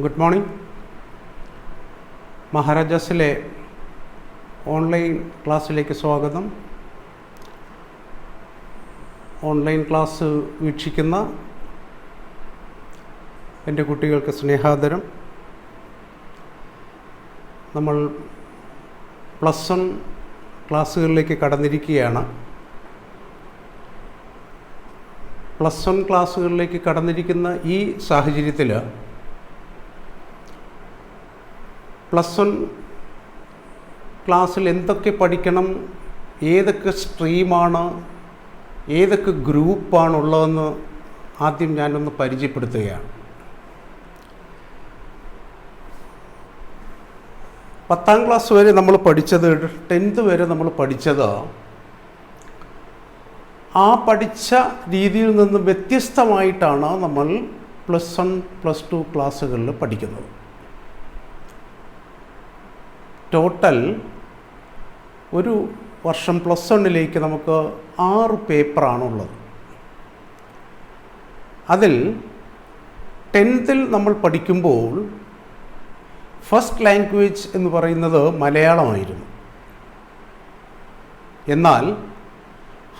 Good morning. മഹാരാജാസിലെ online ക്ലാസ്സിലേക്ക് സ്വാഗതം. Online class വീക്ഷിക്കുന്ന എൻ്റെ കുട്ടികൾക്ക് സ്നേഹാദരം. നമ്മൾ +1 ക്ലാസ്സുകളിലേക്ക് കടന്നിരിക്കുകയാണ്. +1 ക്ലാസ്സുകളിലേക്ക് കടന്നിരിക്കുന്ന ഈ സാഹചര്യത്തിൽ +1 ക്ലാസ്സിൽ എന്തൊക്കെ പഠിക്കണം, ഏതൊക്കെ സ്ട്രീമാണ്, ഏതൊക്കെ ഗ്രൂപ്പാണുള്ളതെന്ന് ആദ്യം ഞാനൊന്ന് പരിചയപ്പെടുത്തുകയാണ്. 10ാം ക്ലാസ് വരെ നമ്മൾ പഠിച്ചത്, 10th വരെ നമ്മൾ പഠിച്ചത് ആ പഠിച്ച രീതിയിൽ നിന്ന് വ്യത്യസ്തമായിട്ടാണ് നമ്മൾ +1 +2 ക്ലാസ്സുകളിൽ പഠിക്കുന്നത്. ടോട്ടൽ ഒരു വർഷം +1ലേക്ക് നമുക്ക് 6 പേപ്പറാണുള്ളത്. അതിൽ 10th നമ്മൾ പഠിക്കുമ്പോൾ ഫസ്റ്റ് ലാംഗ്വേജ് എന്ന് പറയുന്നത് മലയാളമായിരുന്നു. എന്നാൽ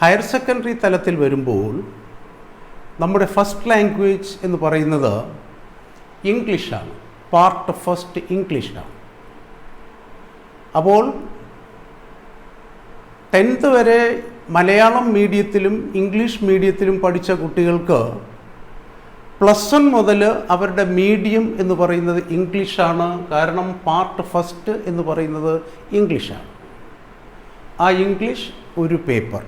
ഹയർ സെക്കൻഡറി തലത്തിൽ വരുമ്പോൾ നമ്മുടെ ഫസ്റ്റ് ലാംഗ്വേജ് എന്ന് പറയുന്നത് ഇംഗ്ലീഷാണ്. പാർട്ട് ഫസ്റ്റ് ഇംഗ്ലീഷാണ്. അപ്പോൾ 10th വരെ മലയാളം മീഡിയത്തിലും ഇംഗ്ലീഷ് മീഡിയത്തിലും പഠിച്ച കുട്ടികൾക്ക് +1 മുതൽ അവരുടെ മീഡിയം എന്ന് പറയുന്നത് ഇംഗ്ലീഷാണ്. കാരണം പാർട്ട് ഫസ്റ്റ് എന്ന് പറയുന്നത് ഇംഗ്ലീഷാണ്. ആ ഇംഗ്ലീഷ് ഒരു പേപ്പർ.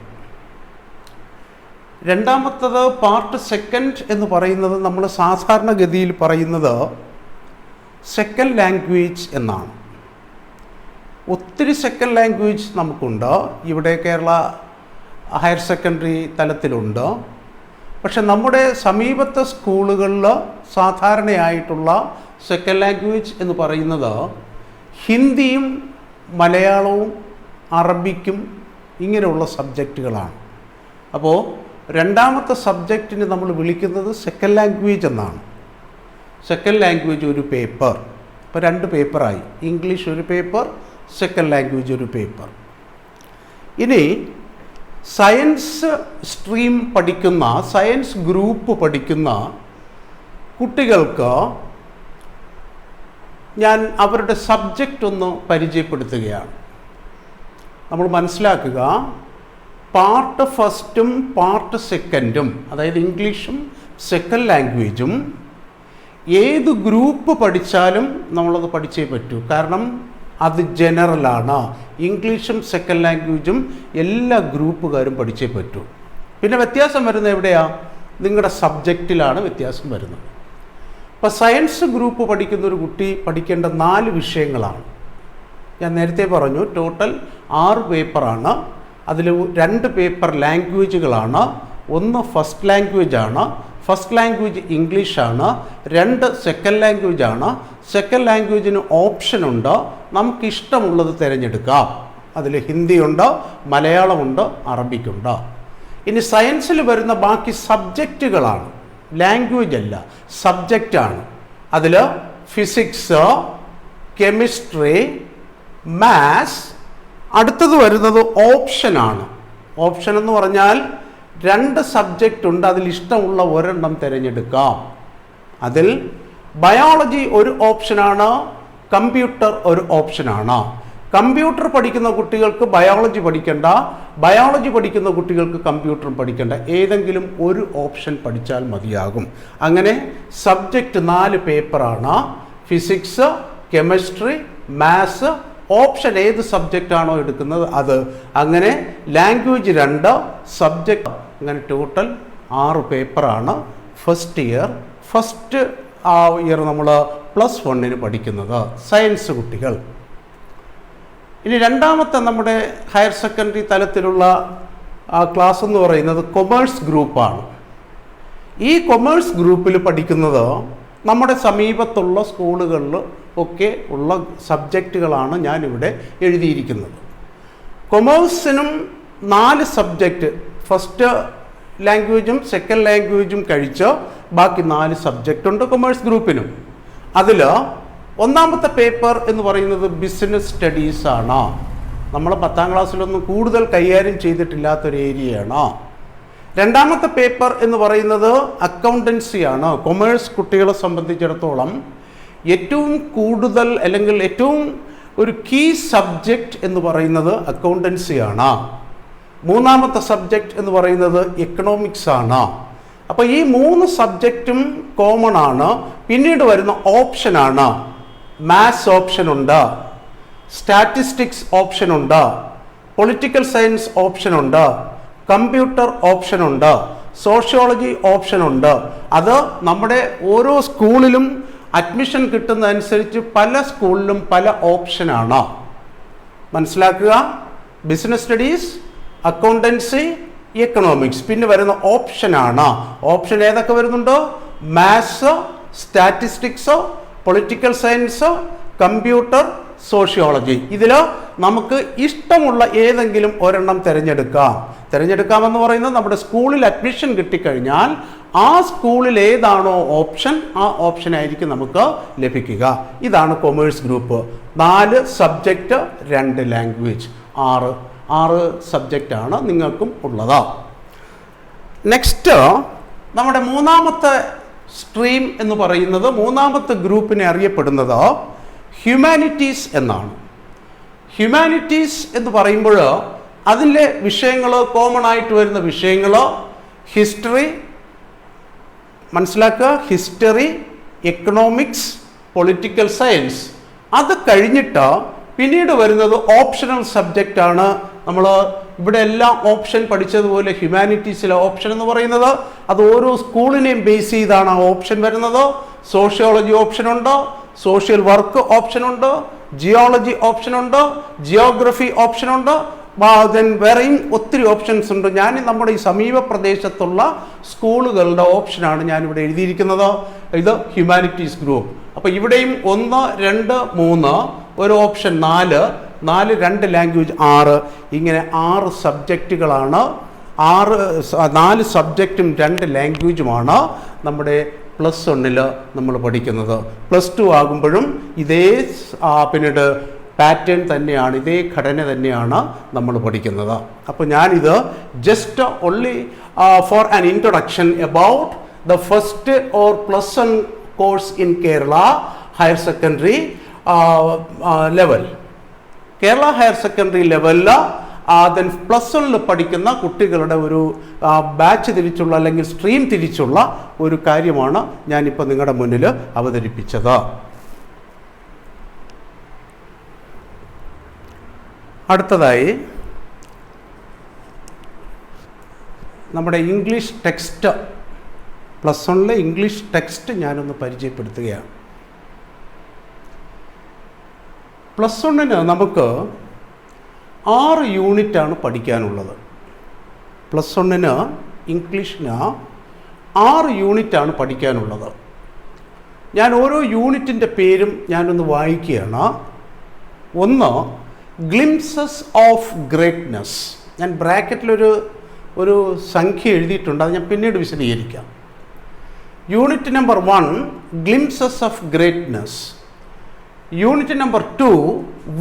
രണ്ടാമത്തത് പാർട്ട് സെക്കൻഡ് എന്ന് പറയുന്നത് നമ്മൾ സാധാരണഗതിയിൽ പറയുന്നത് സെക്കൻഡ് ലാംഗ്വേജ് എന്നാണ്. ഒത്തിരി സെക്കൻഡ് ലാംഗ്വേജ് നമുക്കുണ്ട്. ഇവിടെ കേരള ഹയർ സെക്കൻഡറി തലത്തിലുണ്ട്. പക്ഷെ നമ്മുടെ സമീപത്തെ സ്കൂളുകളിൽ സാധാരണയായിട്ടുള്ള സെക്കൻഡ് ലാംഗ്വേജ് എന്ന് പറയുന്നത് ഹിന്ദിയും മലയാളവും അറബിക്കും ഇങ്ങനെയുള്ള സബ്ജക്റ്റുകളാണ്. അപ്പോൾ രണ്ടാമത്തെ സബ്ജക്റ്റിന് നമ്മൾ വിളിക്കുന്നത് സെക്കൻഡ് ലാംഗ്വേജ് എന്നാണ്. സെക്കൻഡ് ലാംഗ്വേജ് ഒരു പേപ്പർ. ഇപ്പോൾ 2 പേപ്പറായി. ഇംഗ്ലീഷ് ഒരു പേപ്പർ, സെക്കൻഡ് ലാംഗ്വേജ് ഒരു പേപ്പർ. ഇനി സയൻസ് സ്ട്രീം പഠിക്കുന്ന, സയൻസ് ഗ്രൂപ്പ് പഠിക്കുന്ന കുട്ടികൾക്ക് ഞാൻ അവരുടെ സബ്ജക്റ്റ് ഒന്ന് പരിചയപ്പെടുത്തുകയാണ്. നമ്മൾ മനസ്സിലാക്കുക, പാർട്ട് ഫസ്റ്റും പാർട്ട് സെക്കൻഡും, അതായത് ഇംഗ്ലീഷും സെക്കൻഡ് ലാംഗ്വേജും ഏത് ഗ്രൂപ്പ് പഠിച്ചാലും നമ്മളത് പഠിച്ചേ പറ്റൂ. കാരണം അത് ജനറലാണ്. ഇംഗ്ലീഷും സെക്കൻഡ് ലാംഗ്വേജും എല്ലാ ഗ്രൂപ്പുകാരും പഠിച്ചേ പറ്റൂ. പിന്നെ വ്യത്യാസം വരുന്നത് എവിടെയാണ്? നിങ്ങളുടെ സബ്ജക്റ്റിലാണ് വ്യത്യാസം വരുന്നത്. ഇപ്പോൾ സയൻസ് ഗ്രൂപ്പ് പഠിക്കുന്ന ഒരു കുട്ടി പഠിക്കേണ്ട 4 വിഷയങ്ങളാണ്. ഞാൻ നേരത്തെ പറഞ്ഞു, ടോട്ടൽ 6 പേപ്പറാണ്. അതിൽ 2 പേപ്പർ ലാംഗ്വേജുകളാണ്. ഒന്ന് ഫസ്റ്റ് ലാംഗ്വേജാണ്. ഫസ്റ്റ് ലാംഗ്വേജ് ഇംഗ്ലീഷാണ്. 2 സെക്കൻഡ് ലാംഗ്വേജാണ്. സെക്കൻഡ് ലാംഗ്വേജിന് ഓപ്ഷനുണ്ട്. നമുക്കിഷ്ടമുള്ളത് തിരഞ്ഞെടുക്കാം. അതിൽ ഹിന്ദിയുണ്ട്, മലയാളമുണ്ട്, അറബിക്കുണ്ട്. ഇനി സയൻസിൽ വരുന്ന ബാക്കി സബ്ജക്റ്റുകളാണ്, ലാംഗ്വേജ് അല്ല, സബ്ജക്റ്റാണ്. അതിൽ ഫിസിക്സ്, കെമിസ്ട്രി, മാത്സ്. അടുത്തത് വരുന്നത് ഓപ്ഷനാണ്. ഓപ്ഷൻ എന്ന് പറഞ്ഞാൽ 2 സബ്ജക്റ്റ് ഉണ്ട്, അതിൽ ഇഷ്ടമുള്ള ഒരെണ്ണം തിരഞ്ഞെടുക്കാം. അതിൽ ബയോളജി ഒരു ഓപ്ഷനാണ്, കമ്പ്യൂട്ടർ ഒരു ഓപ്ഷനാണ്. കമ്പ്യൂട്ടർ പഠിക്കുന്ന കുട്ടികൾക്ക് ബയോളജി പഠിക്കേണ്ട, ബയോളജി പഠിക്കുന്ന കുട്ടികൾക്ക് കമ്പ്യൂട്ടറും പഠിക്കേണ്ട. ഏതെങ്കിലും ഒരു ഓപ്ഷൻ പഠിച്ചാൽ മതിയാകും. അങ്ങനെ സബ്ജക്റ്റ് 4 പേപ്പറാണ്. Physics, chemistry, maths. ഓപ്ഷൻ ഏത് സബ്ജക്റ്റാണോ എടുക്കുന്നത് അത്. അങ്ങനെ ലാംഗ്വേജ് 2, സബ്ജക്റ്റ്. അങ്ങനെ ടോട്ടൽ 6 പേപ്പറാണ് ഫസ്റ്റ് ഇയർ. ഫസ്റ്റ് ഇയർ നമ്മൾ +1 പഠിക്കുന്നത് സയൻസ് കുട്ടികൾ. ഇനി രണ്ടാമത്തെ നമ്മുടെ ഹയർ സെക്കൻഡറി തലത്തിലുള്ള ക്ലാസ് എന്ന് പറയുന്നത് കൊമേഴ്സ് ഗ്രൂപ്പാണ്. ഈ കൊമേഴ്സ് ഗ്രൂപ്പിൽ പഠിക്കുന്നത് നമ്മുടെ സമീപത്തുള്ള സ്കൂളുകളിൽ ഒക്കെ ഉള്ള സബ്ജക്റ്റുകളാണ് ഞാനിവിടെ എഴുതിയിരിക്കുന്നത്. കൊമേഴ്സിനും 4 സബ്ജക്റ്റ്, ഫസ്റ്റ് ലാംഗ്വേജും സെക്കൻഡ് ലാംഗ്വേജും കഴിച്ച് ബാക്കി 4 സബ്ജക്റ്റ് ഉണ്ട് കൊമേഴ്സ് ഗ്രൂപ്പിനും. അതിൽ ഒന്നാമത്തെ പേപ്പർ എന്ന് പറയുന്നത് ബിസിനസ് സ്റ്റഡീസ് ആണ്. നമ്മൾ 10ാം ക്ലാസ്സിലൊന്നും കൂടുതൽ കൈകാര്യം ചെയ്തിട്ടില്ലാത്തൊരു ഏരിയയാണ്. രണ്ടാമത്തെ പേപ്പർ എന്ന് പറയുന്നത് അക്കൗണ്ടൻസിയാണ്. കൊമേഴ്സ് കുട്ടികളെ സംബന്ധിച്ചിടത്തോളം ഏറ്റവും കൂടുതൽ അല്ലെങ്കിൽ ഏറ്റവും ഒരു കീ സബ്ജക്റ്റ് എന്ന് പറയുന്നത് അക്കൗണ്ടൻസിയാണ്. മൂന്നാമത്തെ സബ്ജക്റ്റ് എന്ന് പറയുന്നത് എക്കണോമിക്സ് ആണ്. അപ്പോൾ ഈ 3 സബ്ജക്റ്റും കോമൺ ആണ്. പിന്നീട് വരുന്ന ഓപ്ഷനാണ്. മാത്സ് ഓപ്ഷനുണ്ട്, സ്റ്റാറ്റിസ്റ്റിക്സ് ഓപ്ഷനുണ്ട്, പൊളിറ്റിക്കൽ സയൻസ് ഓപ്ഷനുണ്ട്, കമ്പ്യൂട്ടർ ഓപ്ഷനുണ്ട്, സോഷ്യോളജി ഓപ്ഷനുണ്ട്. അത് നമ്മുടെ ഓരോ സ്കൂളിലും അഡ്മിഷൻ കിട്ടുന്നതനുസരിച്ച് പല സ്കൂളിലും പല ഓപ്ഷനാണ്. മനസ്സിലാക്കുക. Business studies, accountancy, economics. പിന്നെ വരുന്ന ഓപ്ഷനാണ്. ഓപ്ഷൻ ഏതൊക്കെ വരുന്നുണ്ടോ? Maths, statistics, political science, computer, sociology. ഇതിൽ നമുക്ക് ഇഷ്ടമുള്ള ഏതെങ്കിലും ഒരെണ്ണം തിരഞ്ഞെടുക്കാമെന്ന് പറയുന്നത് നമ്മുടെ സ്കൂളിൽ അഡ്മിഷൻ കിട്ടിക്കഴിഞ്ഞാൽ ആ സ്കൂളിൽ ഏതാണോ ഓപ്ഷൻ ആ ഓപ്ഷനായിരിക്കും നമുക്ക് ലഭിക്കുക. ഇതാണ് കൊമേഴ്സ് ഗ്രൂപ്പ്. 4 സബ്ജക്റ്റ്, 2 ലാംഗ്വേജ്, 6 സബ്ജക്റ്റാണ് നിങ്ങൾക്കും ഉള്ളത്. നെക്സ്റ്റ് നമ്മുടെ മൂന്നാമത്തെ സ്ട്രീം എന്ന് പറയുന്നത്, മൂന്നാമത്തെ ഗ്രൂപ്പിനെ അറിയപ്പെടുന്നത് ഹ്യൂമാനിറ്റീസ് എന്നാണ്. ഹ്യൂമാനിറ്റീസ് എന്ന് പറയുമ്പോൾ അതിലെ വിഷയങ്ങൾ, കോമൺ ആയിട്ട് വരുന്ന വിഷയങ്ങൾ ഹിസ്റ്ററി, മനസ്സിലാക്കുക, ഹിസ്റ്ററി, എക്കണോമിക്സ്, പൊളിറ്റിക്കൽ സയൻസ്. അത് കഴിഞ്ഞിട്ട് പിന്നീട് വരുന്നത് ഓപ്ഷണൽ സബ്ജക്റ്റാണ്. നമ്മൾ ഇവിടെ എല്ലാം ഓപ്ഷൻ പഠിച്ചതുപോലെ ഹ്യൂമാനിറ്റീസിലെ ഓപ്ഷൻ എന്ന് പറയുന്നത് അത് ഓരോ സ്കൂളിനെയും ബേസ് ചെയ്താണ് ആ ഓപ്ഷൻ വരുന്നത്. സോഷ്യോളജി ഓപ്ഷനുണ്ട്, സോഷ്യൽ വർക്ക് ഓപ്ഷനുണ്ട്, ജിയോളജി ഓപ്ഷനുണ്ട്, ജിയോഗ്രഫി ഓപ്ഷനുണ്ട്. വേറെയും ഒത്തിരി ഓപ്ഷൻസ് ഉണ്ട്. ഞാൻ നമ്മുടെ ഈ സമീപ പ്രദേശത്തുള്ള സ്കൂളുകളുടെ ഓപ്ഷനാണ് ഞാനിവിടെ എഴുതിയിരിക്കുന്നത്. ഇത് ഹ്യൂമാനിറ്റീസ് ഗ്രൂപ്പ്. അപ്പോൾ ഇവിടെയും 1, 2, 3 ഒരു ഓപ്ഷൻ 4, 2 ലാംഗ്വേജ് 6, ഇങ്ങനെ 6 സബ്ജക്റ്റുകളാണ്. 4 സബ്ജക്റ്റും 2 ലാംഗ്വേജുമാണ് നമ്മുടെ +1 നമ്മൾ പഠിക്കുന്നത്. +2 ആകുമ്പോഴും ഇതേ പിന്നീട് പാറ്റേൺ തന്നെയാണ്, ഇതേ ഘടന തന്നെയാണ് നമ്മൾ പഠിക്കുന്നത്. അപ്പോൾ ഞാനിത് just only for an introduction about the first or +1 course in Kerala higher secondary level. Kerala higher secondary ലെവലിൽ ദെൻ +1 പഠിക്കുന്ന കുട്ടികളുടെ ഒരു ബാച്ച് തിരിച്ചുള്ള അല്ലെങ്കിൽ സ്ട്രീം തിരിച്ചുള്ള ഒരു കാര്യമാണ് ഞാനിപ്പോൾ നിങ്ങളുടെ മുന്നിൽ അവതരിപ്പിച്ചത്. അടുത്തതായി നമ്മുടെ ഇംഗ്ലീഷ് ടെക്സ്റ്റ്, +1 ഇംഗ്ലീഷ് ടെക്സ്റ്റ് ഞാനൊന്ന് പരിചയപ്പെടുത്തുകയാണ്. +1 നമുക്ക് 6 യൂണിറ്റാണ് പഠിക്കാനുള്ളത്. +1 ഇംഗ്ലീഷിന് 6 യൂണിറ്റാണ് പഠിക്കാനുള്ളത്. ഞാൻ ഓരോ യൂണിറ്റിൻ്റെ പേരും ഞാനൊന്ന് വായിക്കുകയാണ്. 1 ഗ്ലിംസസ് ഓഫ് ഗ്രേറ്റ്നെസ്. ഞാൻ ബ്രാക്കറ്റിലൊരു സംഖ്യ എഴുതിയിട്ടുണ്ട്, അത് ഞാൻ പിന്നീട് വിശദീകരിക്കാം. Unit number 1 glimpses of greatness. Unit number 2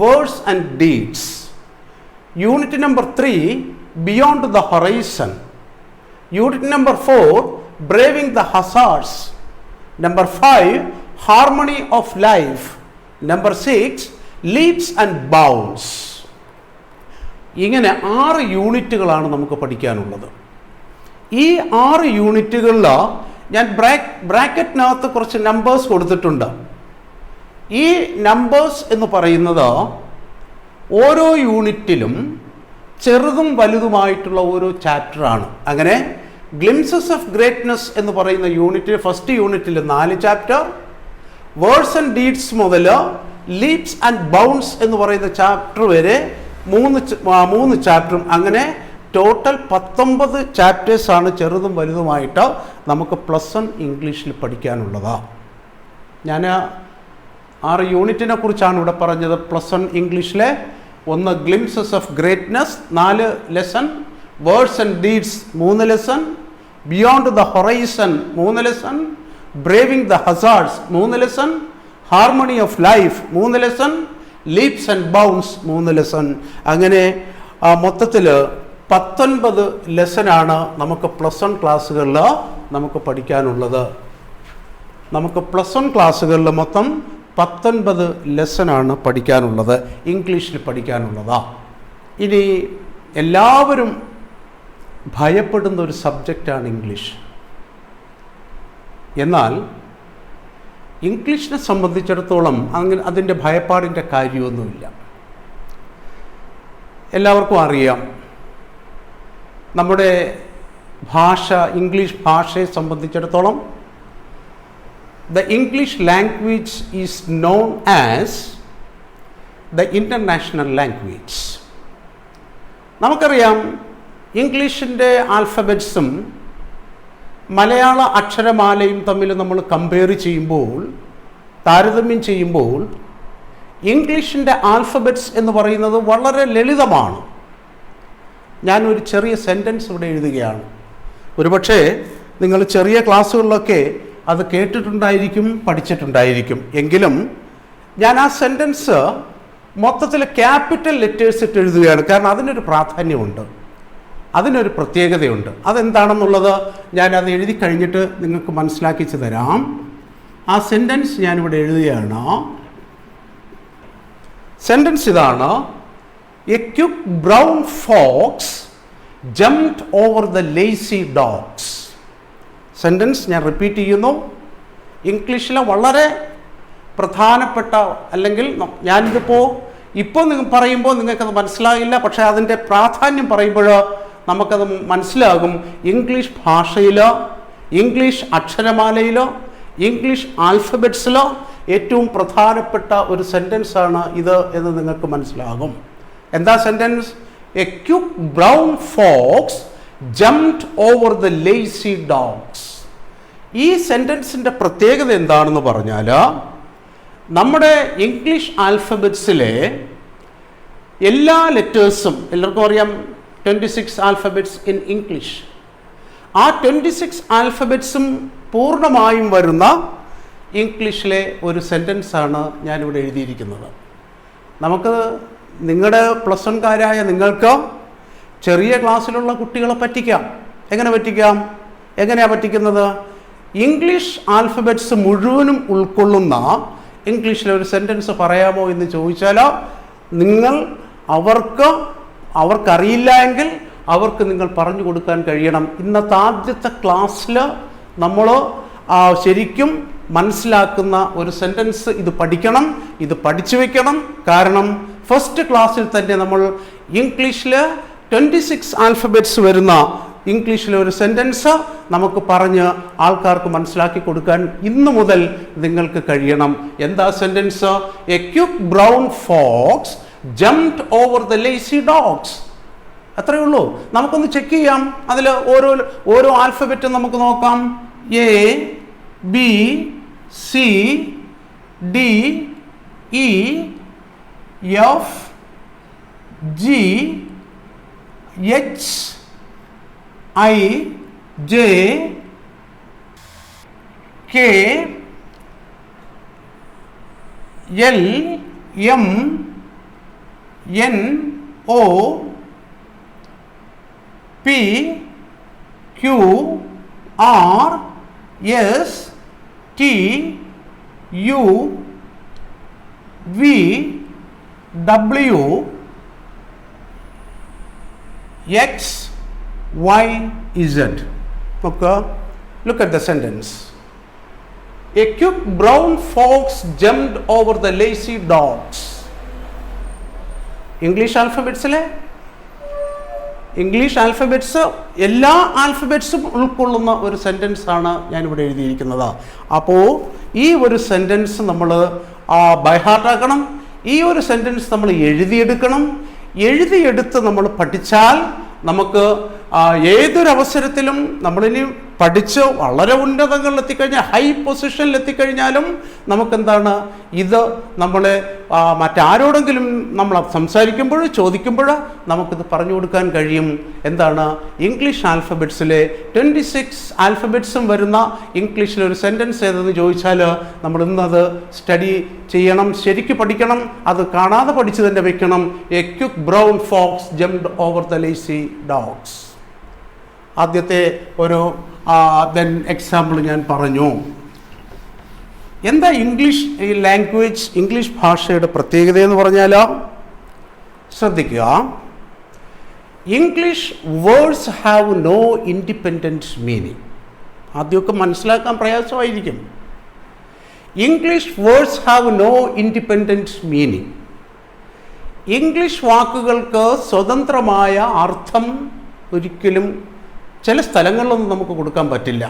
words and deeds. Unit number 3 beyond the horizon. Unit number 4 braving the hazards. Number 5 harmony of life. Number 6 leaps and bounce. ഇങ്ങനെ 6 യൂണിറ്റുകളാണ് നമുക്ക് പഠിക്കാനുള്ളത്. ഈ 6 യൂണിറ്റുകളിൽ ഞാൻ ബ്രാക്കറ്റിനകത്ത് കുറച്ച് നമ്പേഴ്സ് കൊടുത്തിട്ടുണ്ട്. ഈ നമ്പേഴ്സ് എന്ന് പറയുന്നത് ഓരോ യൂണിറ്റിലും ചെറുതും വലുതുമായിട്ടുള്ള ഓരോ ചാപ്റ്ററാണ്. അങ്ങനെ ഗ്ലിംസസ് ഓഫ് ഗ്രേറ്റ്നെസ് എന്ന് പറയുന്ന യൂണിറ്റിൽ ഫസ്റ്റ് യൂണിറ്റിൽ 4 ചാപ്റ്റർ, വേർഡ്സ് ആൻഡ് ഡീഡ്സ് മുതൽ ലീപ്സ് ആൻഡ് ബൗൺസ് എന്ന് പറയുന്ന ചാപ്റ്റർ വരെ 3 ചാപ്റ്ററും, അങ്ങനെ ടോട്ടൽ 19 ചാപ്റ്റേഴ്സാണ് ചെറുതും വലുതുമായിട്ട് നമുക്ക് +1 ഇംഗ്ലീഷിൽ പഠിക്കാനുള്ളത്. ഞാൻ 6 യൂണിറ്റിനെ കുറിച്ചാണ് ഇവിടെ പറഞ്ഞത്. +1 ഇംഗ്ലീഷിലെ 1 glimpses of greatness 4 lesson, words and deeds 3 lesson, beyond the horizon 3 lesson, braving the hazards 3 lesson, harmony of life 3 lesson, leaps and bounce 3 lesson. അങ്ങനെ മൊത്തത്തിൽ 19 ലെസനാണ് നമുക്ക് +1 ക്ലാസ്സുകളിൽ നമുക്ക് പഠിക്കാനുള്ളത്. നമുക്ക് +1 ക്ലാസ്സുകളിൽ മൊത്തം 19 ലെസനാണ് പഠിക്കാനുള്ളത്, ഇംഗ്ലീഷിൽ പഠിക്കാനുള്ളതാ. ഇനി എല്ലാവരും ഭയപ്പെടുന്ന ഒരു സബ്ജക്റ്റാണ് ഇംഗ്ലീഷ്. എന്നാൽ ഇംഗ്ലീഷിനെ സംബന്ധിച്ചിടത്തോളം അങ്ങനെ അതിൻ്റെ ഭയപ്പാടിൻ്റെ കാര്യമൊന്നുമില്ല. എല്ലാവർക്കും അറിയാം, നമ്മുടെ ഭാഷ, ഇംഗ്ലീഷ് ഭാഷയെ സംബന്ധിച്ചിടത്തോളം the English language is known as the international language. നമുക്കറിയാം, ഇംഗ്ലീഷിൻ്റെ ആൽഫബറ്റ്സും മലയാള അക്ഷരമാലയും തമ്മിൽ നമ്മൾ കമ്പയർ ചെയ്യുമ്പോൾ, താരതമ്യം ചെയ്യുമ്പോൾ, ഇംഗ്ലീഷിൻ്റെ ആൽഫബറ്റ്സ് എന്ന് പറയുന്നത് വളരെ ലളിതമാണ്. ഞാനൊരു ചെറിയ സെൻറ്റൻസ് ഇവിടെ എഴുതുകയാണ്. ഒരുപക്ഷെ നിങ്ങൾ ചെറിയ ക്ലാസ്സുകളിലൊക്കെ അത് കേട്ടിട്ടുണ്ടായിരിക്കും, പഠിച്ചിട്ടുണ്ടായിരിക്കും. എങ്കിലും ഞാൻ ആ സെൻറ്റൻസ് മൊത്തത്തിൽ ക്യാപിറ്റൽ ലെറ്റേഴ്സ് ഇട്ട് എഴുതുകയാണ്. കാരണം അതിനൊരു പ്രാധാന്യമുണ്ട്, അതിനൊരു പ്രത്യേകതയുണ്ട്. അതെന്താണെന്നുള്ളത് ഞാനത് എഴുതി കഴിഞ്ഞിട്ട് നിങ്ങൾക്ക് മനസ്സിലാക്കിച്ചു തരാം. ആ സെൻറ്റൻസ് ഞാനിവിടെ എഴുതുകയാണ്. സെൻറ്റൻസ് ഇതാണ്: a quick brown fox jumped over the lazy dogs. Sentence ഞാൻ റിപ്പീറ്റ് ചെയ്യുന്നു. ഇംഗ്ലീഷിലെ വളരെ പ്രധാനപ്പെട്ട, അല്ലെങ്കിൽ ഇപ്പോൾ നിങ്ങൾ പറയുമ്പോൾ നിങ്ങൾക്കത് മനസ്സിലാകില്ല, പക്ഷേ അതിൻ്റെ പ്രാധാന്യം പറയുമ്പോൾ നമുക്കത് മനസ്സിലാകും. ഇംഗ്ലീഷ് ഭാഷയിലോ, ഇംഗ്ലീഷ് അക്ഷരമാലയിലോ, ഇംഗ്ലീഷ് ആൽഫബറ്റ്സിലോ ഏറ്റവും പ്രധാനപ്പെട്ട ഒരു സെൻറ്റൻസാണ് ഇത് എന്ന് നിങ്ങൾക്ക് മനസ്സിലാകും. എന്താ sentence? A quick brown fox jumped over the lazy dogs. ഈ സെൻറ്റൻസിൻ്റെ പ്രത്യേകത എന്താണെന്ന് പറഞ്ഞാൽ, നമ്മുടെ ഇംഗ്ലീഷ് ആൽഫബറ്റ്സിലെ എല്ലാ ലെറ്റേഴ്സും, എല്ലാവർക്കും അറിയാം 26 ആൽഫബറ്റ്സ് ഇൻ ഇംഗ്ലീഷ്. ആ 26 ആൽഫബറ്റ്സും പൂർണ്ണമായും വരുന്ന ഇംഗ്ലീഷിലെ ഒരു സെൻറ്റൻസാണ് ഞാനിവിടെ എഴുതിയിരിക്കുന്നത്. നമുക്ക് നിങ്ങളുടെ +1കാരായ നിങ്ങൾക്ക് ചെറിയ ക്ലാസ്സിലുള്ള കുട്ടികളെ പറ്റിക്കാം. എങ്ങനെ പറ്റിക്കാം? എങ്ങനെയാണ് പറ്റിക്കുന്നത്? ഇംഗ്ലീഷ് ആൽഫബറ്റ്സ് മുഴുവനും ഉൾക്കൊള്ളുന്ന ഇംഗ്ലീഷിലെ ഒരു സെൻറ്റൻസ് പറയാമോ എന്ന് ചോദിച്ചാൽ, നിങ്ങൾ അവർക്കറിയില്ല എങ്കിൽ അവർക്ക് നിങ്ങൾ പറഞ്ഞു കൊടുക്കാൻ കഴിയണം. ഇന്നത്തെ ആദ്യത്തെ ക്ലാസ്സിൽ നമ്മൾ ശരിക്കും മനസ്സിലാക്കുന്ന ഒരു സെൻറ്റൻസ് ഇത് പഠിക്കണം, ഇത് പഠിച്ചു വയ്ക്കണം. കാരണം ഫസ്റ്റ് ക്ലാസ്സിൽ തന്നെ നമ്മൾ ഇംഗ്ലീഷിൽ 26 ആൽഫബറ്റ്സ് വരുന്ന ഇംഗ്ലീഷിലെ ഒരു സെൻറ്റൻസ് നമുക്ക് പറഞ്ഞ് ആൾക്കാർക്ക് മനസ്സിലാക്കി കൊടുക്കാൻ ഇന്നു മുതൽ നിങ്ങൾക്ക് കഴിയണം. എന്താ sentence? A quick brown fox jumped over the lazy dogs. അത്രയേ ഉള്ളൂ. നമുക്കൊന്ന് ചെക്ക് ചെയ്യാം. അതിൽ ഓരോ ആൽഫബറ്റും നമുക്ക് നോക്കാം. A, B, C, D, E, F, G, H, I, J, K, L, M, N, O, P, Q, R, S, T, U, V, W, X, Y, Z. Okay, look at the sentence. A quick brown fox jumped over the lazy dogs. English alphabets എല്ലാ ആൽഫബറ്റ്സും ഉൾക്കൊള്ളുന്ന ഒരു സെൻറ്റൻസാണ് ഞാനിവിടെ എഴുതിയിരിക്കുന്നത്. അപ്പോൾ ഈ ഒരു sentence നമ്മൾ ബൈഹാർട്ടാക്കണം. ഈ ഒരു സെൻറ്റൻസ് നമ്മൾ എഴുതിയെടുത്ത് നമ്മൾ പഠിച്ചാൽ നമുക്ക് ഏതൊരവസരത്തിലും നമ്മളിനി പഠിച്ച് വളരെ ഉന്നതങ്ങളിൽ എത്തിക്കഴിഞ്ഞാൽ ഹൈ പൊസിഷനിൽ എത്തിക്കഴിഞ്ഞാലും നമുക്കെന്താണ് ഇത് നമ്മളെ മറ്റാരോടെങ്കിലും നമ്മൾ സംസാരിക്കുമ്പോൾ ചോദിക്കുമ്പോൾ നമുക്കിത് പറഞ്ഞു കൊടുക്കാൻ കഴിയും. എന്താണ് ഇംഗ്ലീഷ് ആൽഫബറ്റ്സിലെ 26 ആൽഫബറ്റ്സും വരുന്ന ഇംഗ്ലീഷിലൊരു സെൻറ്റൻസ് ഏതെന്ന് ചോദിച്ചാൽ നമ്മൾ ഇന്നത് സ്റ്റഡി ചെയ്യണം, ശരിക്ക് പഠിക്കണം, അത് കാണാതെ പഠിച്ച് തന്നെ വെക്കണം. A quick brown fox jumped over the lazy dogs. ആദ്യത്തെ ഒരു എക്സാമ്പിൾ ഞാൻ പറഞ്ഞു. എന്താ ഇംഗ്ലീഷ് ലാംഗ്വേജ്, ഇംഗ്ലീഷ് ഭാഷയുടെ പ്രത്യേകത എന്ന് പറഞ്ഞാൽ ശ്രദ്ധിക്കുക, English words have no independent meaning. ആദ്യമൊക്കെ മനസ്സിലാക്കാൻ പ്രയാസമായിരിക്കും. English words have no independent meaning. English വാക്കുകൾക്ക് സ്വതന്ത്രമായ അർത്ഥം ഒരിക്കലും ചില സ്ഥലങ്ങളിലൊന്നും നമുക്ക് കൊടുക്കാൻ പറ്റില്ല.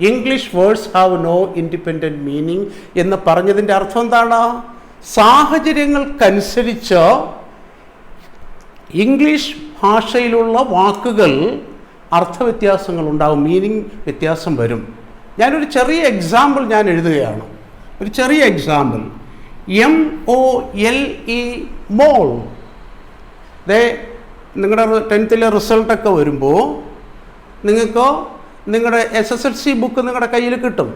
English words have no independent meaning എന്ന് പറഞ്ഞതിൻ്റെ അർത്ഥം എന്താണ്? സാഹചര്യങ്ങൾക്കനുസരിച്ച് ഇംഗ്ലീഷ് ഭാഷയിലുള്ള വാക്കുകൾ അർത്ഥവ്യത്യാസങ്ങൾ ഉണ്ടാവും, മീനിങ് വ്യത്യാസം വരും. ഞാനൊരു ചെറിയ എക്സാമ്പിൾ ഞാൻ എഴുതുകയാണ്. ഒരു ചെറിയ എക്സാമ്പിൾ. MOLE മോൾ. നിങ്ങളുടെ 10th റിസൾട്ടൊക്കെ വരുമ്പോൾ നിങ്ങൾക്ക് നിങ്ങളുടെ SSLC ബുക്ക് നിങ്ങളുടെ കയ്യിൽ കിട്ടും.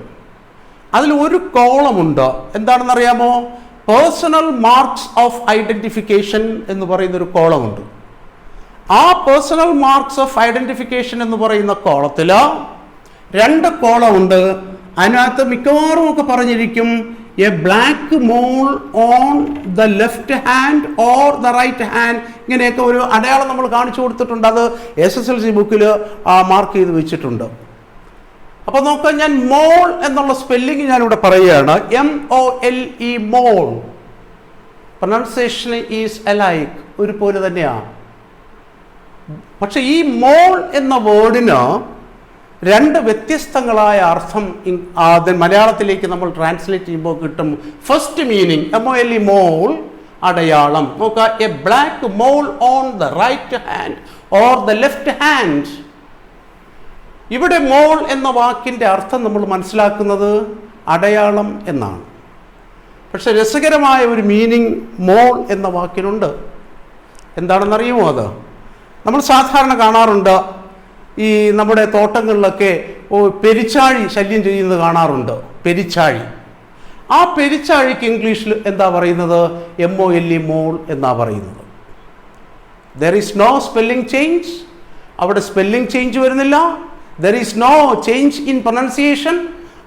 അതിൽ ഒരു കോളമുണ്ട്, എന്താണെന്നറിയാമോ? പേഴ്സണൽ മാർക്സ് ഓഫ് ഐഡൻറ്റിഫിക്കേഷൻ എന്ന് പറയുന്നൊരു കോളമുണ്ട്. ആ പേഴ്സണൽ മാർക്സ് ഓഫ് ഐഡൻറ്റിഫിക്കേഷൻ എന്ന് പറയുന്ന കോളത്തിൽ 2 കോളമുണ്ട്. അതിനകത്ത് മിക്കവാറും ഒക്കെ പറഞ്ഞിരിക്കും a black mole on the left hand or the right hand. ഇങ്ങനെയൊക്കെ ഒരു അടയാളം നമ്മൾ കാണിച്ചു കൊടുത്തിട്ടുണ്ട്. അത് SSLC ബുക്കിൽ മാർക്ക് ചെയ്ത് വെച്ചിട്ടുണ്ട്. അപ്പോൾ നോക്കാം, ഞാൻ മോൾ എന്നുള്ള സ്പെല്ലിങ് ഞാനിവിടെ പറയുകയാണ്. MOLE mole. Pronunciation is alike, ഒരുപോലെ തന്നെയാണ്. പക്ഷെ ഈ മോൾ എന്ന വേർഡിന് 2 വ്യത്യസ്തങ്ങളായ അർത്ഥം മലയാളത്തിലേക്ക് നമ്മൾ ട്രാൻസ്ലേറ്റ് ചെയ്യുമ്പോൾ കിട്ടും. ഫസ്റ്റ് മീനിങ് MOLE മോൾ, അടയാളം. നോക്കുക, a black mole on the right hand or the left hand. ഇവിടെ മോൾ എന്ന വാക്കിൻ്റെ അർത്ഥം നമ്മൾ മനസ്സിലാക്കുന്നത് അടയാളം എന്നാണ്. പക്ഷെ രസകരമായ ഒരു മീനിങ് മോൾ എന്ന വാക്കിനുണ്ട്. എന്താണെന്നറിയുമോ? അത് നമ്മൾ സാധാരണ കാണാറുണ്ട്. ഈ നമ്മുടെ തോട്ടങ്ങളിലൊക്കെ പെരിച്ചാഴി ശല്യം ചെയ്യുന്നത് കാണാറുണ്ട്. പെരിച്ചാഴി. ആ പെരിച്ചാഴിക്ക് ഇംഗ്ലീഷിൽ എന്താ പറയുന്നത്? MOLE മോൾ എന്നാ പറയുന്നത്. There is no spelling change. അവിടെ സ്പെല്ലിംഗ് ചേഞ്ച് വരുന്നില്ല. There is no change in pronunciation.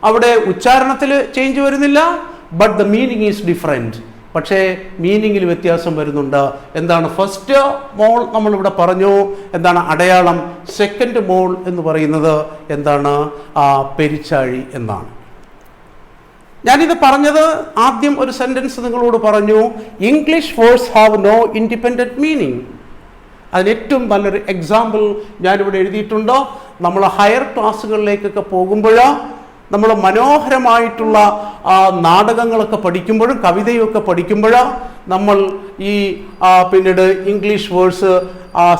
അവിടെ ഉച്ചാരണത്തിൽ ചേഞ്ച് വരുന്നില്ല. But the meaning is different. പക്ഷേ മീനിങ്ങിൽ വ്യത്യാസം വരുന്നുണ്ട്. എന്താണ്? ഫസ്റ്റ് മോൾ നമ്മളിവിടെ പറഞ്ഞു, എന്താണ്? അടയാളം. സെക്കൻഡ് മോൾ എന്ന് പറയുന്നത് എന്താണ്? പെരിച്ചാഴി എന്നാണ്. ഞാനിത് പറഞ്ഞത് ആദ്യം ഒരു സെൻറ്റൻസ് നിങ്ങളോട് പറഞ്ഞു, English words have no independent meaning. അതിന് ഏറ്റവും നല്ലൊരു എക്സാമ്പിൾ ഞാനിവിടെ എഴുതിയിട്ടുണ്ടോ. നമ്മൾ ഹയർ ക്ലാസ്സുകളിലേക്കൊക്കെ പോകുമ്പോൾ നമ്മൾ മനോഹരമായിട്ടുള്ള നാടകങ്ങളൊക്കെ പഠിക്കുമ്പോഴും കവിതയൊക്കെ പഠിക്കുമ്പോൾ നമ്മൾ ഈ പിന്നീട് ഇംഗ്ലീഷ് വേർഡ്സ്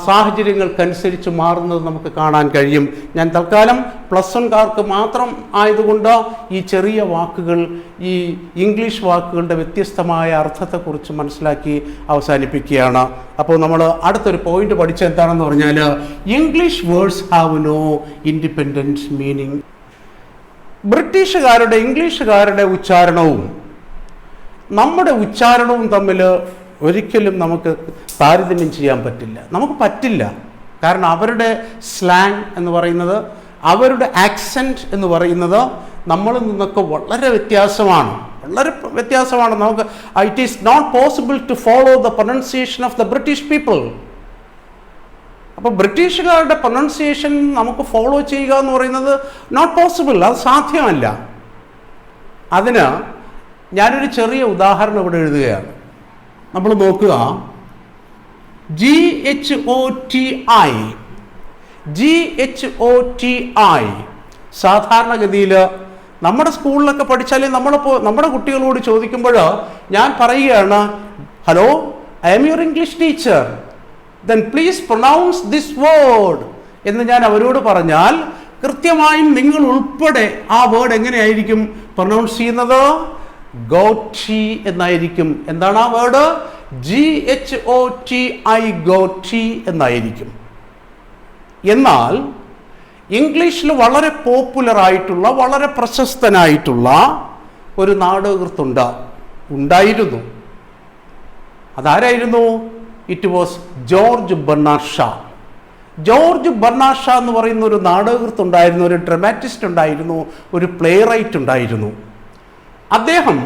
സാഹചര്യങ്ങൾക്കനുസരിച്ച് മാറുന്നത് നമുക്ക് കാണാൻ കഴിയും. ഞാൻ തൽക്കാലം +1കാർക്ക് മാത്രം ആയതുകൊണ്ട് ഈ ചെറിയ വാക്കുകൾ, ഈ ഇംഗ്ലീഷ് വാക്കുകളുടെ വ്യത്യസ്തമായ അർത്ഥത്തെക്കുറിച്ച് മനസ്സിലാക്കി അവസാനിപ്പിക്കുകയാണ്. അപ്പോൾ നമ്മൾ അടുത്തൊരു പോയിന്റ് പഠിച്ചത് എന്താണെന്ന് പറഞ്ഞാൽ, English words have no independent meaning. ബ്രിട്ടീഷുകാരുടെ ഇംഗ്ലീഷുകാരുടെ ഉച്ചാരണവും നമ്മുടെ ഉച്ചാരണവും തമ്മിൽ ഒരിക്കലും നമുക്ക് താരതമ്യം ചെയ്യാൻ പറ്റില്ല. നമുക്ക് പറ്റില്ല. കാരണം അവരുടെ സ്ലാങ് എന്ന് പറയുന്നത്, അവരുടെ ആക്സെൻറ്റ് എന്ന് പറയുന്നത് നമ്മളിൽ നിന്നൊക്കെ വളരെ വ്യത്യാസമാണ്. നമുക്ക് it is not possible to follow the pronunciation of the British people. അപ്പോൾ ബ്രിട്ടീഷുകാരുടെ പ്രൊനൗൺസിയേഷൻ നമുക്ക് ഫോളോ ചെയ്യുക എന്ന് പറയുന്നത് നോട്ട് പോസിബിൾ, അത് സാധ്യമല്ല. അതിന് ഞാനൊരു ചെറിയ ഉദാഹരണം ഇവിടെ എഴുതുകയാണ്. നമ്മൾ നോക്കുക, GHOTI. സാധാരണഗതിയിൽ നമ്മുടെ സ്കൂളിലൊക്കെ പഠിച്ചാൽ നമ്മുടെ കുട്ടികളോട് ചോദിക്കുമ്പോൾ ഞാൻ പറയുകയാണ്, hello, I am your English teacher, then please pronounce this word എന്ന് ഞാൻ അവരോട് പറഞ്ഞാൽ കൃത്യമായും നിങ്ങൾ ഉൾപ്പെടെ ആ വേർഡ് എങ്ങനെയായിരിക്കും പ്രൊനൗൺസ് ചെയ്യുന്നത്? ഗോട്ടി എന്നായിരിക്കും. എന്താണ് ആ വേർഡ്? GHOTI, ഗോട്ടി എന്നായിരിക്കും. എന്നാൽ ഇംഗ്ലീഷിൽ വളരെ പോപ്പുലർ ആയിട്ടുള്ള, വളരെ പ്രശസ്തനായിട്ടുള്ള ഒരു നാടകകൃത്തുണ്ട്, ഉണ്ടായിരുന്നു. അതാരായിരുന്നു? It was George Bernard Shaw. George Bernard Shaw എന്ന് പറയുന്ന ഒരു നാടകകൃത്ത് ഉണ്ടായിരുന്നു, ഒരു ഡ്രമാറ്റിസ്റ്റ് ഉണ്ടായിരുന്നു, ഒരു പ്ലേ റൈറ്റ് ഉണ്ടായിരുന്നു. അദ്ദേഹം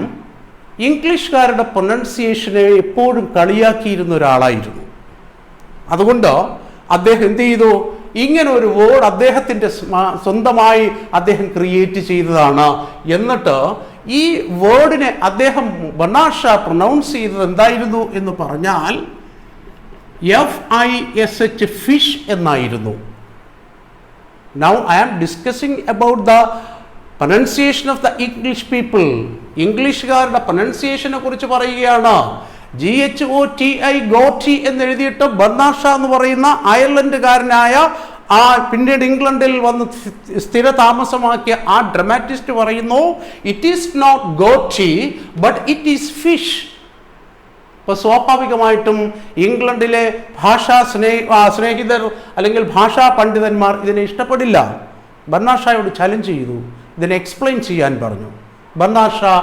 ഇംഗ്ലീഷുകാരുടെ പ്രൊനൗൺസിയേഷനെ എപ്പോഴും കളിയാക്കിയിരുന്ന ഒരാളായിരുന്നു. അതുകൊണ്ട് അദ്ദേഹം എന്ത് ചെയ്തു? ഇങ്ങനെ ഒരു വേർഡ് അദ്ദേഹത്തിൻ്റെ സ്വന്തമായി അദ്ദേഹം ക്രിയേറ്റ് ചെയ്തതാണ്. എന്നിട്ട് ഈ വേർഡിനെ അദ്ദേഹം ബെർണാഡ് ഷാ പ്രൊനൗൺസ് ചെയ്തത് എന്തായിരുന്നു എന്ന് പറഞ്ഞാൽ FISH, ഫിഷ് എന്നായിരുന്നു. Now I am discussing about the pronunciation of the English people. ഇംഗ്ലീഷുകാരുടെ പ്രൊനൗൺസിയേഷനെ കുറിച്ച് പറയുകയാണ്. GHOTI, ഗോട്ടി എന്നെഴുതിയിട്ട് ബെർണാഡ് ഷാ എന്ന് പറയുന്ന അയർലൻഡുകാരനായ പിന്നീട് ഇംഗ്ലണ്ടിൽ വന്ന് സ്ഥിര താമസമാക്കിയ ആ ഡ്രമാറ്റിസ്റ്റ് പറയുന്നു, it is not ghoti but it is fish. ഇപ്പോൾ സ്വാഭാവികമായിട്ടും ഇംഗ്ലണ്ടിലെ ഭാഷാ സ്നേഹിതർ അല്ലെങ്കിൽ ഭാഷാ പണ്ഡിതന്മാർ ഇതിനെ ഇഷ്ടപ്പെടില്ല. ബെർണാഡ് ഷായോട് ചലഞ്ച് ചെയ്തു, ഇതിനെ എക്സ്പ്ലെയിൻ ചെയ്യാൻ പറഞ്ഞു. ബെർണാഡ് ഷാ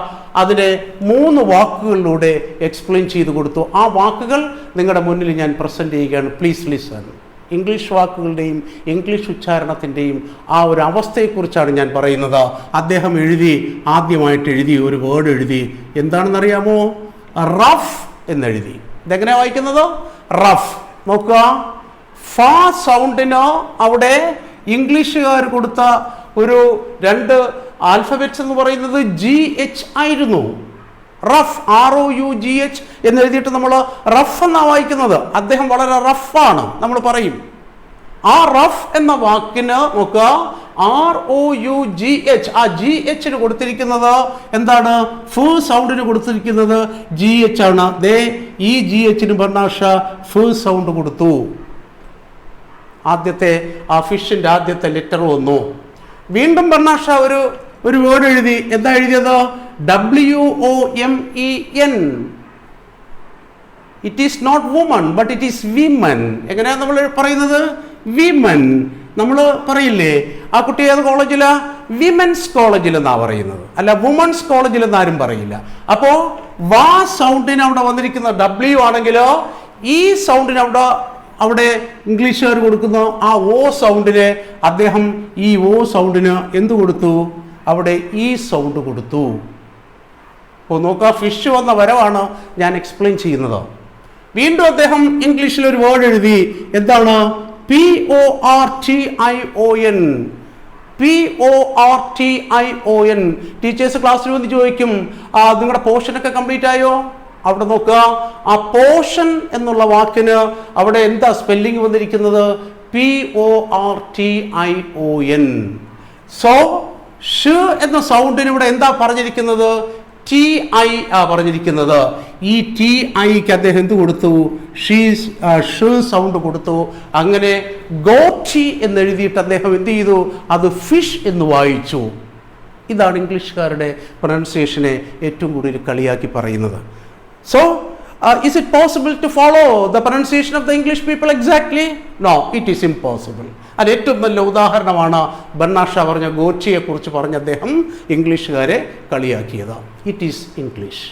അതിനെ 3 വാക്കുകളിലൂടെ എക്സ്പ്ലെയിൻ ചെയ്തു കൊടുത്തു. ആ വാക്കുകൾ നിങ്ങളുടെ മുന്നിൽ ഞാൻ പ്രസൻറ്റ് ചെയ്യുകയാണ്. Please listen. ഇംഗ്ലീഷ് വാക്കുകളുടെയും ഇംഗ്ലീഷ് ഉച്ചാരണത്തിൻ്റെയും ആ ഒരു അവസ്ഥയെക്കുറിച്ചാണ് ഞാൻ പറയുന്നത്. അദ്ദേഹം ആദ്യമായിട്ട് എഴുതി ഒരു വേർഡ് എഴുതി. എന്താണെന്നറിയാമോ? റഫ് എന്നെഴുതി. ഇതെങ്ങനെയാണ് വായിക്കുന്നത്? റഫ്. നോക്കുക, ഫ സൗണ്ടിന് അവിടെ ഇംഗ്ലീഷുകാർ കൊടുത്ത ഒരു 2 ആൽഫബറ്റ്സ് എന്ന് പറയുന്നത് GH ആയിരുന്നു. റഫ്, ROUGH എന്നെഴുതിയിട്ട് നമ്മൾ റഫ് എന്നാണ് വായിക്കുന്നത്. അദ്ദേഹം വളരെ റഫാണ് നമ്മൾ പറയും. ആ റഫ് എന്ന വാക്കിന് നോക്കുക, ROUGH, ആ GH കൊടുത്തിരിക്കുന്നത് എന്താണ്? ഫ് സൗണ്ടിന് കൊടുത്തിരിക്കുന്നത് GH ആണ്. ഈ GH ബെർണാഡ് ഷാ ഫ് സൗണ്ട് കൊടുത്തു. ആദ്യത്തെ ആ ഫിഷിൻ്റെ ആദ്യത്തെ ലെറ്റർ വന്നു. വീണ്ടും ബെർണാഡ് ഷാ ഒരു വേർഡ് എഴുതി. എന്താ എഴുതിയത്? WOMEN. It is not woman but it is women. എങ്ങനെയാണ് നമ്മൾ പറയുന്നത്? വിമൻ. നമ്മൾ പറയില്ലേ, ആ കുട്ടി ഏത് കോളേജിലാ? വിമൻസ് കോളേജിൽ എന്നാണ് പറയുന്നത്, അല്ല വുമൺസ് കോളേജിൽ എന്നാരും പറയില്ല. അപ്പോൾ വാ സൗണ്ടിന് അവിടെ വന്നിരിക്കുന്ന W ആണെങ്കിലോ ഈ സൗണ്ടിന് അവിടെ ഇംഗ്ലീഷുകാർ കൊടുക്കുന്ന ആ O സൗണ്ടിന് അദ്ദേഹം ഈ O സൗണ്ടിന് എന്ത് കൊടുത്തു? അവിടെ ഈ സൗണ്ട് കൊടുത്തു. അപ്പോൾ നോക്കുക, ഫിഷ് വന്ന വരവാണ് ഞാൻ എക്സ്പ്ലെയിൻ ചെയ്യുന്നത്. വീണ്ടും അദ്ദേഹം ഇംഗ്ലീഷിൽ ഒരു വേർഡ് എഴുതി. എന്താണ്? PORTION. PORTION. ടീച്ചേഴ്സ് ക്ലാസ്സിൽ വന്ന് ചോദിക്കും, നിങ്ങളുടെ പോർഷനൊക്കെ കംപ്ലീറ്റ് ആയോ? അവിടെ നോക്കുക, ആ പോർഷൻ എന്നുള്ള വാക്കിന് അവിടെ എന്താ സ്പെല്ലിംഗ് വന്നിരിക്കുന്നത്? PORTION. സോ ഷ് എന്ന സൗണ്ടിന് ഇവിടെ എന്താ പറഞ്ഞിരിക്കുന്നത്? TI പറഞ്ഞിരിക്കുന്നത്. ഈ TIക്ക് അദ്ദേഹം എന്ത് കൊടുത്തു? ഷ് സൗണ്ട് കൊടുത്തു. അങ്ങനെ ഗോട്ടി എന്നെഴുതിയിട്ട് അദ്ദേഹം എന്ത് ചെയ്തു? അത് ഫിഷ് എന്ന് വായിച്ചു. ഇതാണ് ഇംഗ്ലീഷുകാരുടെ പ്രൊനൗൺസിയേഷനെ ഏറ്റവും കൂടുതൽ കളിയാക്കി പറയുന്നത്. So, is it possible to follow the pronunciation of the English people exactly? No, it is impossible. അത് ഏറ്റവും നല്ല ഉദാഹരണമാണ് ബെർണാഡ് ഷാ പറഞ്ഞ ഗോട്ടിയെ കുറിച്ച് പറഞ്ഞ അദ്ദേഹം ഇംഗ്ലീഷുകാരെ കളിയാക്കിയത്. It is English.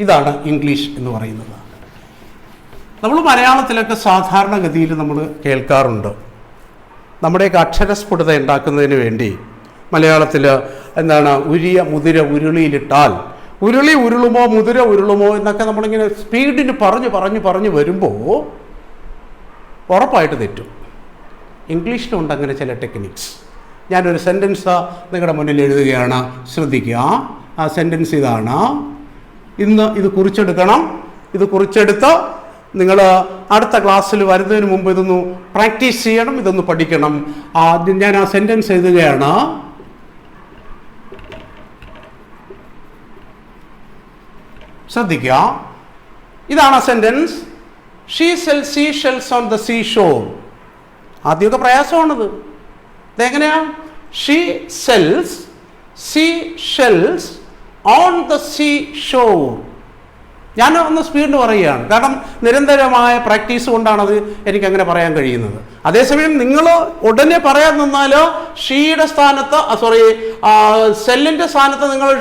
ഇതാണ് ഇംഗ്ലീഷ് എന്ന് പറയുന്നത്. നമ്മൾ മലയാളത്തിലൊക്കെ സാധാരണഗതിയിൽ നമ്മൾ കേൾക്കാറുണ്ട്, നമ്മുടെയൊക്കെ അക്ഷരസ്ഫുടത ഉണ്ടാക്കുന്നതിന് വേണ്ടി മലയാളത്തിൽ എന്താണ്, ഉരിയ മുതിര ഉരുളിയിലിട്ടാൽ ഉരുളി ഉരുളുമോ മുതിര ഉരുളുമോ എന്നൊക്കെ നമ്മളിങ്ങനെ സ്പീഡിന് പറഞ്ഞു വരുമ്പോൾ ഉറപ്പായിട്ട് തെറ്റും. ഇംഗ്ലീഷിലുണ്ട് അങ്ങനെ ചില ടെക്നിക്സ്. ഞാനൊരു സെൻറ്റൻസ് നിങ്ങളുടെ മുന്നിൽ എഴുതുകയാണ്, ശ്രദ്ധിക്കുക. ആ സെൻറ്റൻസ് ഇതാണ്. ഇന്ന് ഇത് കുറിച്ചെടുക്കണം. ഇത് കുറിച്ചെടുത്ത് നിങ്ങൾ അടുത്ത ക്ലാസ്സിൽ വരുന്നതിന് മുമ്പ് ഇതൊന്ന് പ്രാക്ടീസ് ചെയ്യണം, ഇതൊന്ന് പഠിക്കണം. ഞാൻ ആ സെൻറ്റൻസ് എഴുതുകയാണ്. ശ്രദ്ധിക്കുക, ഇതാണ് sentence. She sells sea shells on the sea shore. ആദ്യമൊക്കെ പ്രയാസമാണത്. ഇതെങ്ങനെയാ? She sells sea shells on the sea shore. ഞാൻ ഒന്ന് സ്പീഡിൽ പറയുകയാണ്, കാരണം നിരന്തരമായ പ്രാക്ടീസ് കൊണ്ടാണത് എനിക്കങ്ങനെ പറയാൻ കഴിയുന്നത്. അതേസമയം നിങ്ങൾ ഉടനെ പറയാൻ നിന്നാലോ ഷീയുടെ സ്ഥാനത്ത് സെല്ലിൻ്റെ സ്ഥാനത്ത് നിങ്ങൾ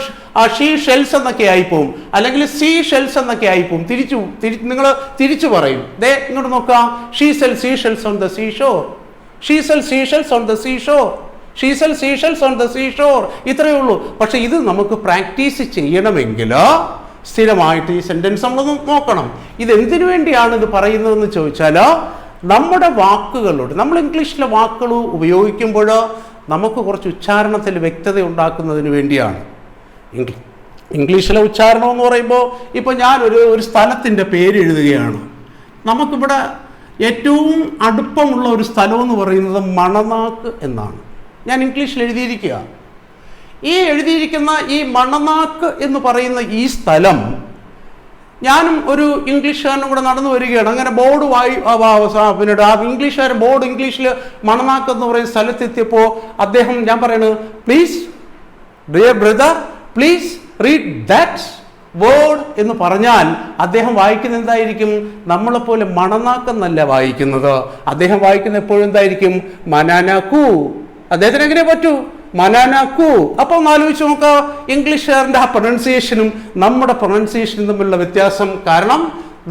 ഷീ ഷെൽസ് എന്നൊക്കെ ആയിപ്പോവും, അല്ലെങ്കിൽ സീ ഷെൽസ് എന്നൊക്കെ ആയിപ്പോവും. നിങ്ങൾ തിരിച്ചു പറയും. ദേ ഇങ്ങോട്ട് നോക്കാം, she sell sea shells on the sea shore, she sell sea shells on the sea shore, she sell sea shells on the sea shore. ഇത്രയേ ഉള്ളൂ. പക്ഷെ ഇത് നമുക്ക് പ്രാക്ടീസ് ചെയ്യണമെങ്കിൽ സ്ഥിരമായിട്ട് ഈ സെൻറ്റൻസ് നമ്മൾ നോക്കണം. ഇതെന്തിനു വേണ്ടിയാണ് ഇത് പറയുന്നതെന്ന് ചോദിച്ചാൽ, നമ്മുടെ വാക്കുകളോട്, നമ്മൾ ഇംഗ്ലീഷിലെ വാക്കുകൾ ഉപയോഗിക്കുമ്പോൾ നമുക്ക് കുറച്ച് ഉച്ചാരണത്തിൽ വ്യക്തത ഉണ്ടാക്കുന്നതിന് വേണ്ടിയാണ്. ഇംഗ്ലീഷിലെ ഉച്ചാരണം എന്ന് പറയുമ്പോൾ, ഇപ്പോൾ ഞാൻ ഒരു സ്ഥലത്തിൻ്റെ പേര് എഴുതുകയാണ്. നമുക്കിവിടെ ഏറ്റവും അടുപ്പമുള്ള ഒരു സ്ഥലം എന്ന് പറയുന്നത് മണനാക്ക് എന്നാണ്. ഞാൻ ഇംഗ്ലീഷിൽ എഴുതിയിരിക്കുക. ഈ എഴുതിയിരിക്കുന്ന ഈ മണനാക്ക് എന്ന് പറയുന്ന ഈ സ്ഥലം, ഞാനും ഒരു ഇംഗ്ലീഷുകാരനും കൂടെ നടന്നു വരികയാണ്. അങ്ങനെ ബോർഡ് പിന്നീട് ആ ഇംഗ്ലീഷുകാരൻ ബോർഡ് ഇംഗ്ലീഷിൽ മണനാക്ക് എന്ന് പറയുന്ന സ്ഥലത്തെത്തിയപ്പോൾ അദ്ദേഹം, ഞാൻ പറയുന്നത്, please dear brother please read that word എന്ന് പറഞ്ഞാൽ അദ്ദേഹം വായിക്കുന്നത് എന്തായിരിക്കും? നമ്മളെപ്പോലെ മണനാക്കെന്നല്ല വായിക്കുന്നത്. അദ്ദേഹം വായിക്കുന്ന എപ്പോഴും എന്തായിരിക്കും? മനാനാക്കു. അദ്ദേഹത്തിന് എങ്ങനെ പറ്റൂ? മനാനാക്കു. അപ്പോൾ ഒന്ന് ആലോചിച്ച് നോക്കാം, ഇംഗ്ലീഷുകാരൻ്റെ ആ പ്രൊനൗൺസിയേഷനും നമ്മുടെ പ്രൊനൗൺസിയേഷനും തമ്മിലുള്ള വ്യത്യാസം. കാരണം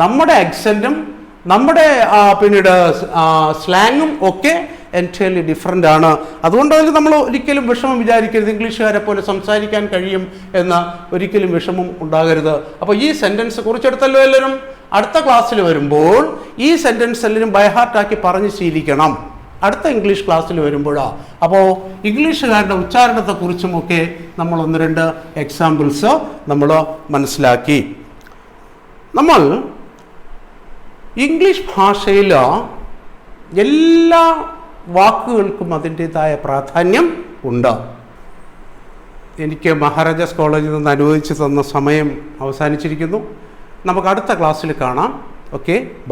നമ്മുടെ ആക്സെൻറ്റും നമ്മുടെ പിന്നീട് സ്ലാങ്ങും ഒക്കെ എൻറ്റയർലി ഡിഫറൻ്റ് ആണ്. അതുകൊണ്ട് അതിൽ നമ്മൾ ഒരിക്കലും വിഷമം വിചാരിക്കരുത്. ഇംഗ്ലീഷുകാരെ പോലെ സംസാരിക്കാൻ കഴിയും എന്ന ഒരിക്കലും വിഷമം ഉണ്ടാകരുത്. അപ്പോൾ ഈ സെൻറ്റൻസ് കുറിച്ചെടുത്തല്ലോ എല്ലാവരും. അടുത്ത ക്ലാസ്സിൽ വരുമ്പോൾ ഈ സെൻറ്റൻസ് എല്ലാവരും ബൈഹാർട്ടാക്കി പറഞ്ഞ് ശീലിക്കണം. അടുത്ത ഇംഗ്ലീഷ് ക്ലാസ്സിൽ വരുമ്പോഴാണ്. അപ്പോൾ ഇംഗ്ലീഷുകാരുടെ ഉച്ചാരണത്തെക്കുറിച്ചുമൊക്കെ നമ്മൾ 1-2 എക്സാമ്പിൾസ് നമ്മൾ മനസ്സിലാക്കി. നമ്മൾ ഇംഗ്ലീഷ് ഭാഷയിൽ എല്ലാ വാക്കുകൾക്കും അതിൻ്റേതായ പ്രാധാന്യം ഉണ്ട്. എനിക്ക് മഹാരാജാസ് കോളേജിൽ നിന്ന് അനുവദിച്ച് തന്ന സമയം അവസാനിച്ചിരിക്കുന്നു. നമുക്ക് അടുത്ത ക്ലാസ്സിൽ കാണാം. Okay, by.